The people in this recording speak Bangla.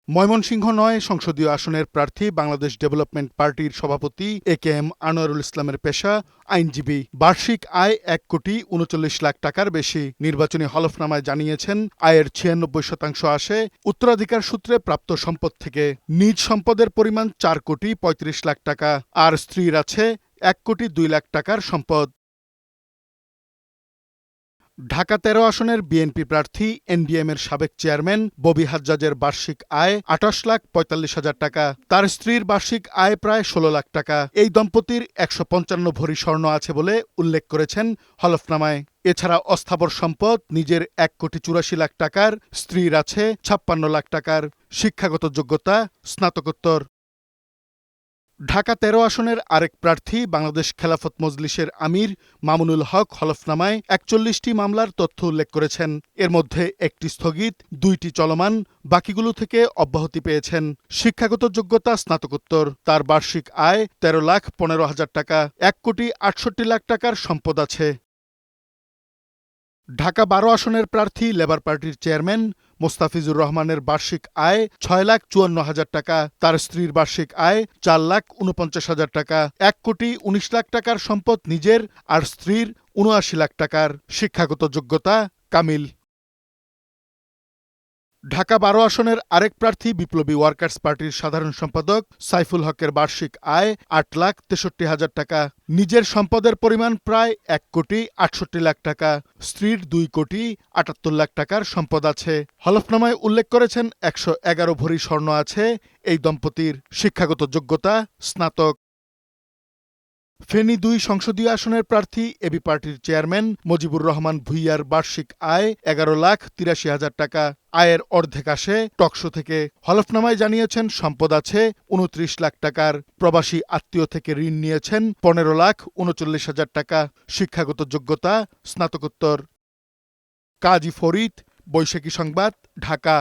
ময়মনসিংহ ৯ সংসদীয় আসনের প্রার্থী বাংলাদেশ ডেভেলপমেন্ট পার্টির সভাপতি একেএম আনোয়ারুল ইসলামের পেশা আইনজীবী। বার্ষিক আয় ১,৩৯,০০,০০০ টাকার বেশি। নির্বাচনী হলফনামায় জানিয়েছেন আয়ের ৯৬% আসে উত্তরাধিকার সূত্রে প্রাপ্ত সম্পদ থেকে। নিজ সম্পদের পরিমাণ ৪,৩৫,০০,০০০ টাকা। আর স্ত্রীর আছে ১,২,০০,০০০ টাকার সম্পদ। ঢাকা ১৩ আসনের বিএনপি প্রার্থী এনডিএম-এর সাবেক চেয়ারম্যান ববি হাজ্জাজের বার্ষিক আয় ২৮,৪৫,০০০ টাকা। তার স্ত্রীর বার্ষিক আয় প্রায় ১৬ লাখ টাকা। এই দম্পতির ১৫৫ ভরি স্বর্ণ আছে বলে উল্লেখ করেছেন হলফনামায়। এছাড়া অস্থাবর সম্পদ নিজের ১,৮৪,০০,০০০ টাকার, স্ত্রীর আছে ৫৬ লাখ টাকার। শিক্ষাগত যোগ্যতা স্নাতকোত্তর। ঢাকা ১৩ আসনের আরেক প্রার্থী বাংলাদেশ খেলাফত মজলিসের আমির মামুনুল হক হলফনামায় ৪১টি মামলার তথ্য উল্লেখ করেছেন। এর মধ্যে একটি স্থগিত, ২টি চলমান, বাকিগুলো থেকে অব্যাহতি পেয়েছেন। শিক্ষাগত যোগ্যতা স্নাতকোত্তর। তার বার্ষিক আয় ১৩,১৫,০০০ টাকা। ১,৬৮,০০,০০০ টাকার সম্পদ আছে। ঢাকা ১২ আসনের প্রার্থী লেবার পার্টির চেয়ারম্যান মোস্তাফিজুর রহমানের বার্ষিক আয় ৬,৫৪,০০০ টাকা। তার স্ত্রীর বার্ষিক আয় ৪,৪৯,০০০ টাকা। ১,১৯,০০,০০০ টাকার সম্পদ নিজের, আর স্ত্রীর ৭৯ লাখ টাকার। শিক্ষাগত যোগ্যতা কামিল। ঢাকা ১২ আসনের আরেক প্রার্থী বিপ্লবী ওয়ার্কার্স পার্টির সাধারণ সম্পাদক সাইফুল হকের বার্ষিক আয় ৮,৬৩,০০০ টাকা। নিজের সম্পদের পরিমাণ প্রায় ১,৬৮,০০,০০০ টাকা। স্ত্রীর ২,৭৮,০০,০০০ টাকার সম্পদ আছে। হলফনামায় উল্লেখ করেছেন ১১১ ভরি স্বর্ণ আছে এই দম্পতির। শিক্ষাগত যোগ্যতা স্নাতক। ফেনী ২ সংসদীয় আসনের প্রার্থী এবি পার্টির চেয়ারম্যান মজিবুর রহমান ভূঁইয়ার বার্ষিক আয় ১১,৮৩,০০০ টাকা। আয়ের অর্ধেক আসে টকশো থেকে। হলফনামায় জানিয়েছেন সম্পদ আছে ২৯ লাখ টাকার। প্রবাসী আত্মীয় থেকে ঋণ নিয়েছেন ১৫,৩৯,০০০ টাকা। শিক্ষাগত যোগ্যতা স্নাতকোত্তর। কাজী ফরিদ, বৈশাখী সংবাদ, ঢাকা।